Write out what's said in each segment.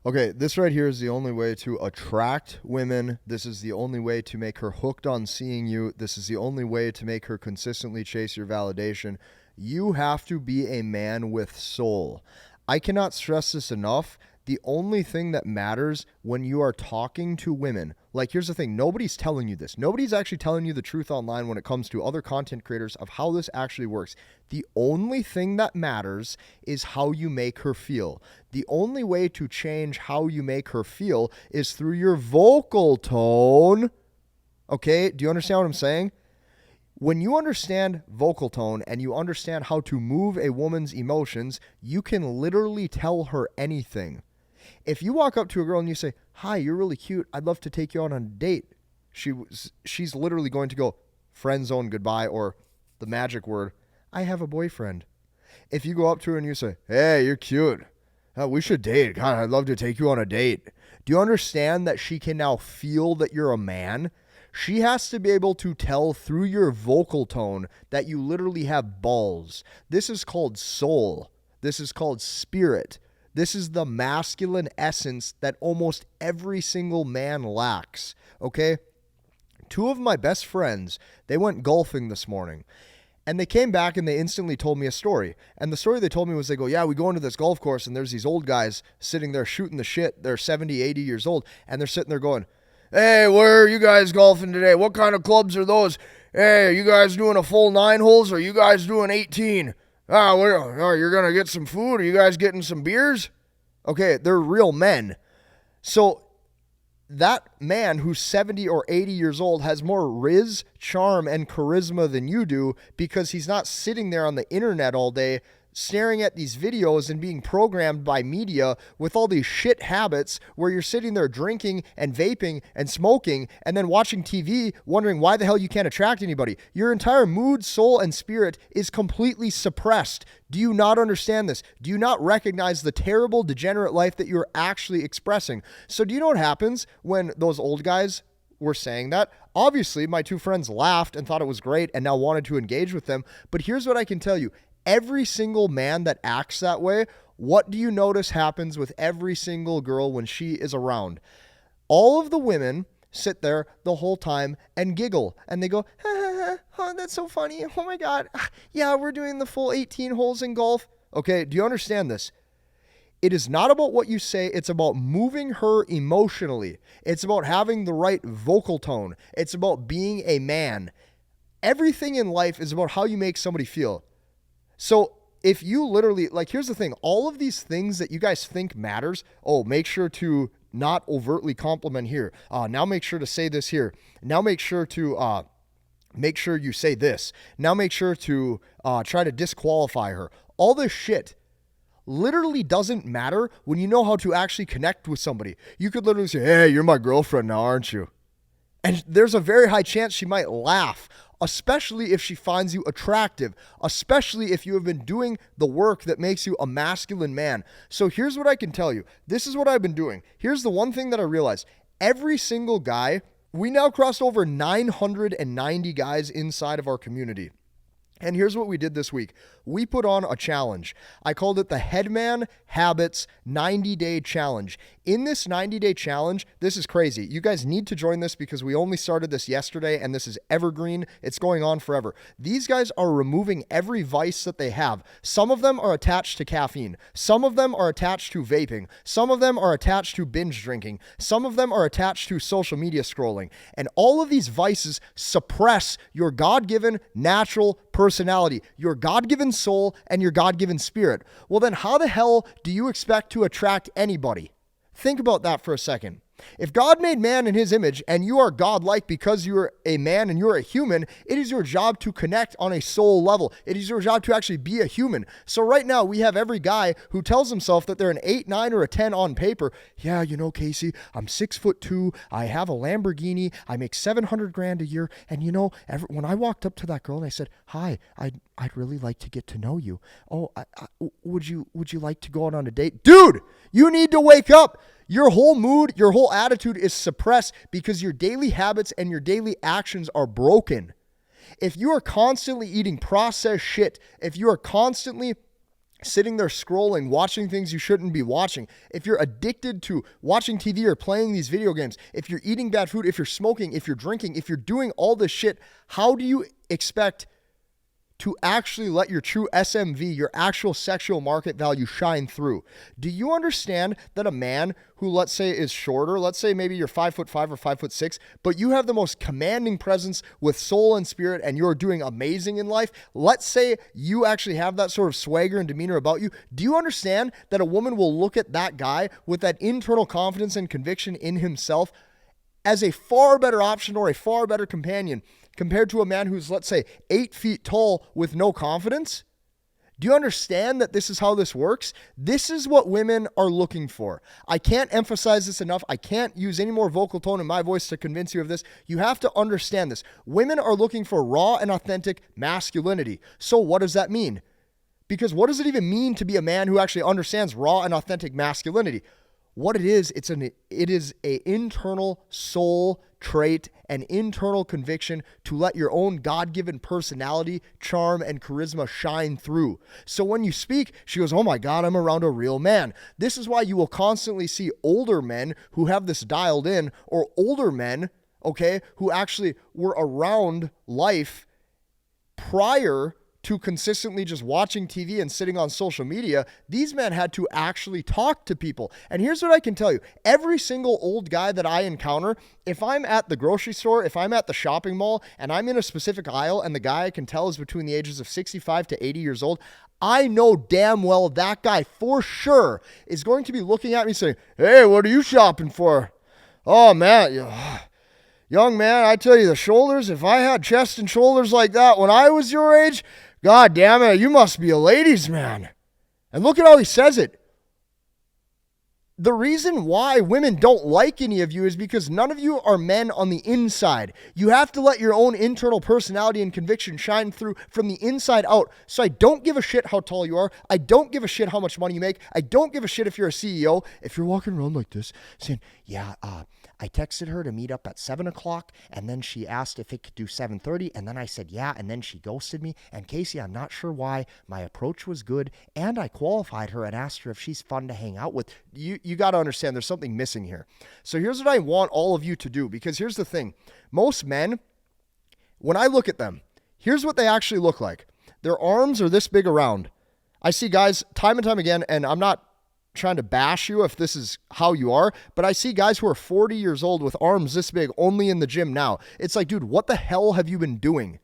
Okay, this right here is the only way to attract women. This is the only way to make her hooked on seeing you. This is the only way to make her consistently chase your validation. You have to be a man with soul. I cannot stress this enough. The only thing that matters when you are talking to women, like here's the thing, nobody's telling you this. Nobody's actually telling you the truth online when it comes to other content creators of how this actually works. The only thing that matters is how you make her feel. The only way to change how you make her feel is through your vocal tone. Okay, do you understand what I'm saying? When you understand vocal tone and you understand how to move a woman's emotions, you can literally tell her anything. If you walk up to a girl and you say, "Hi, you're really cute. I'd love to take you out on a date," she's literally going to go, "Friend zone, goodbye," or the magic word, "I have a boyfriend." If you go up to her and you say, "Hey, you're cute. We should date. God, I'd love to take you on a date." Do you understand that she can now feel that you're a man? She has to be able to tell through your vocal tone that you literally have balls. This is called soul. This is called spirit. This is the masculine essence that almost every single man lacks, okay? Two of my best friends, they went golfing this morning. And they came back and they instantly told me a story. And the story they told me was, they go, "Yeah, we go into this golf course and there's these old guys sitting there shooting the shit. They're 70, 80 years old. And they're sitting there going, 'Hey, where are you guys golfing today? What kind of clubs are those? Hey, are you guys doing a full 9 holes or are you guys doing 18? You're going to get some food? Are you guys getting some beers?'" Okay, they're real men. So that man who's 70 or 80 years old has more riz, charm, and charisma than you do because he's not sitting there on the internet all day staring at these videos and being programmed by media with all these shit habits where you're sitting there drinking and vaping and smoking and then watching TV wondering why the hell you can't attract anybody. Your entire mood, soul, and spirit is completely suppressed. Do you not understand this? Do you not recognize the terrible, degenerate life that you're actually expressing? So do you know what happens when those old guys were saying that? Obviously, my two friends laughed and thought it was great and now wanted to engage with them. But here's what I can tell you. Every single man that acts that way, what do you notice happens with every single girl when she is around? All of the women sit there the whole time and giggle. And they go, "Ha, ha, ha. Oh, that's so funny. Oh my God. Yeah, we're doing the full 18 holes in golf." Okay, do you understand this? It is not about what you say. It's about moving her emotionally. It's about having the right vocal tone. It's about being a man. Everything in life is about how you make somebody feel. So if you literally, like, here's the thing, all of these things that you guys think matters, make sure to not overtly compliment here. Now make sure to say this here. Now make sure to make sure you say this. Now make sure to try to disqualify her. All this shit literally doesn't matter when you know how to actually connect with somebody. You could literally say, "Hey, you're my girlfriend now, aren't you?" And there's a very high chance she might laugh, especially if she finds you attractive, especially if you have been doing the work that makes you a masculine man. So here's what I can tell you. This is what I've been doing. Here's the one thing that I realized. Every single guy, we now crossed over 990 guys inside of our community. And here's what we did this week. We put on a challenge. I called it the Headman Habits 90-Day Challenge. In this 90-day challenge, this is crazy. You guys need to join this because we only started this yesterday and this is evergreen. It's going on forever. These guys are removing every vice that they have. Some of them are attached to caffeine. Some of them are attached to vaping. Some of them are attached to binge drinking. Some of them are attached to social media scrolling. And all of these vices suppress your God-given natural personality, your God-given soul, and your God-given spirit. Well, then how the hell do you expect to attract anybody? Think about that for a second. If God made man in his image and you are God-like because you're a man and you're a human, it is your job to connect on a soul level. It is your job to actually be a human. So right now we have every guy who tells himself that they're an 8, 9, or a 10 on paper. "Yeah, you know, Casey, I'm 6'2". I have a Lamborghini. I make $700,000 a year. And you know, when I walked up to that girl and I said, "Hi, I'd really like to get to know you. Oh, would you like to go out on a date?" Dude, you need to wake up. Your whole mood, your whole attitude is suppressed because your daily habits and your daily actions are broken. If you are constantly eating processed shit, if you are constantly sitting there scrolling, watching things you shouldn't be watching, if you're addicted to watching TV or playing these video games, if you're eating bad food, if you're smoking, if you're drinking, if you're doing all this shit, how do you expect to actually let your true SMV, your actual sexual market value, shine through? Do you understand that a man who, let's say, is shorter, let's say maybe you're 5'5" or 5'6", but you have the most commanding presence with soul and spirit and you're doing amazing in life, let's say you actually have that sort of swagger and demeanor about you, do you understand that a woman will look at that guy with that internal confidence and conviction in himself as a far better option or a far better companion compared to a man who's, let's say, 8 feet tall with no confidence? Do you understand that this is how this works? This is what women are looking for. I can't emphasize this enough. I can't use any more vocal tone in my voice to convince you of this. You have to understand this. Women are looking for raw and authentic masculinity. So what does that mean? Because what does it even mean to be a man who actually understands raw and authentic masculinity? What it is a internal soul trait, an internal conviction to let your own God-given personality, charm, and charisma shine through. So when you speak, she goes, oh my God, I'm around a real man. This is why you will constantly see older men who have this dialed in, or older men, okay, who actually were around life prior to consistently just watching TV and sitting on social media. These men had to actually talk to people. And here's what I can tell you. Every single old guy that I encounter, if I'm at the grocery store, if I'm at the shopping mall, and I'm in a specific aisle, and the guy I can tell is between the ages of 65 to 80 years old, I know damn well that guy for sure is going to be looking at me saying, hey, what are you shopping for? Oh, man, young man, I tell you, the shoulders, if I had chest and shoulders like that when I was your age, God damn it, you must be a ladies' man. And look at how he says it. The reason why women don't like any of you is because none of you are men on the inside. You have to let your own internal personality and conviction shine through from the inside out. So I don't give a shit how tall you are. I don't give a shit how much money you make. I don't give a shit if you're a CEO. If you're walking around like this saying, yeah, I texted her to meet up at 7 o'clock, and then she asked if it could do 7:30, and then I said yeah, and then she ghosted me. And Casey, I'm not sure why. My approach was good, and I qualified her and asked her if she's fun to hang out with. You got to understand there's something missing here. So here's what I want all of you to do, because here's the thing. Most men, when I look at them, here's what they actually look like. Their arms are this big around. I see guys time and time again, and I'm not trying to bash you if this is how you are, but I see guys who are 40 years old with arms this big only in the gym now. It's like, dude, what the hell have you been doing?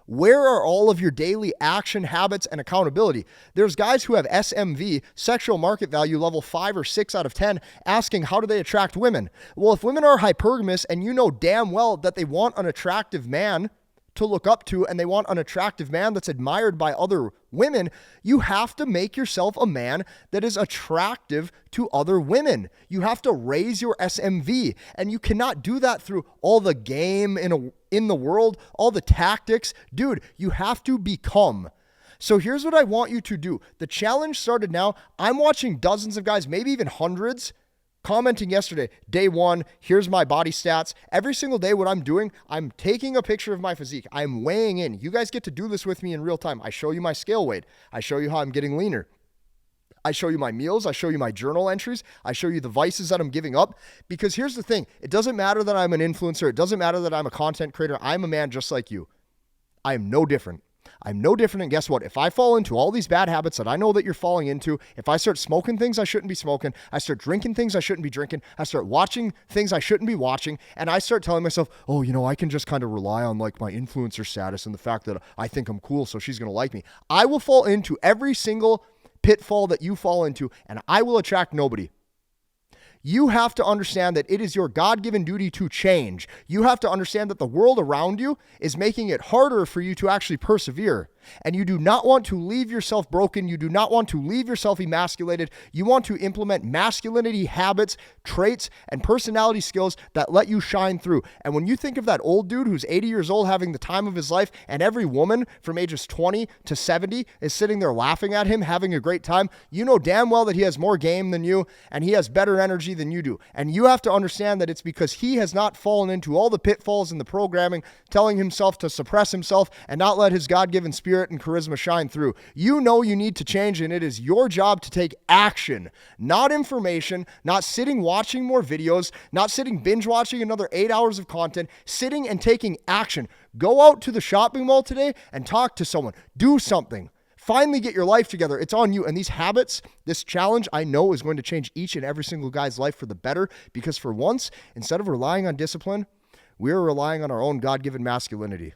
Where are all of your daily action habits and accountability? There's guys who have SMV, sexual market value level 5 or 6 out of 10, asking how do they attract women? Well, if women are hypergamous and you know damn well that they want an attractive man to look up to and they want an attractive man that's admired by other women, you have to make yourself a man that is attractive to other women. You have to raise your SMV, and you cannot do that through all the game in the world, all the tactics. Dude, you have to become. So here's what I want you to do. The challenge started now. I'm watching dozens of guys, maybe even hundreds, commenting yesterday, day one, here's my body stats. Every single day what I'm doing, I'm taking a picture of my physique. I'm weighing in. You guys get to do this with me in real time. I show you my scale weight. I show you how I'm getting leaner. I show you my meals. I show you my journal entries. I show you the vices that I'm giving up. Because here's the thing. It doesn't matter that I'm an influencer. It doesn't matter that I'm a content creator. I'm a man just like you. I am no different. I'm no different, and guess what? If I fall into all these bad habits that I know that you're falling into, if I start smoking things I shouldn't be smoking, I start drinking things I shouldn't be drinking, I start watching things I shouldn't be watching, and I start telling myself, oh, you know, I can just kind of rely on like my influencer status and the fact that I think I'm cool, so she's going to like me. I will fall into every single pitfall that you fall into, and I will attract nobody. You have to understand that it is your God-given duty to change. You have to understand that the world around you is making it harder for you to actually persevere. And you do not want to leave yourself broken. You do not want to leave yourself emasculated. You want to implement masculinity habits, traits, and personality skills that let you shine through. And when you think of that old dude who's 80 years old having the time of his life, and every woman from ages 20 to 70 is sitting there laughing at him, having a great time, you know damn well that he has more game than you, and he has better energy than you do. And you have to understand that it's because he has not fallen into all the pitfalls in the programming, telling himself to suppress himself and not let his God-given spirit spirit and charisma shine through. You know you need to change, and it is your job to take action, not information, not sitting watching more videos, not sitting binge watching another 8 hours of content, sitting and taking action. Go out to the shopping mall today and talk to someone. Do something. Finally get your life together. It's on you. And these habits, this challenge, I know is going to change each and every single guy's life for the better, because for once, instead of relying on discipline, we're relying on our own God-given masculinity.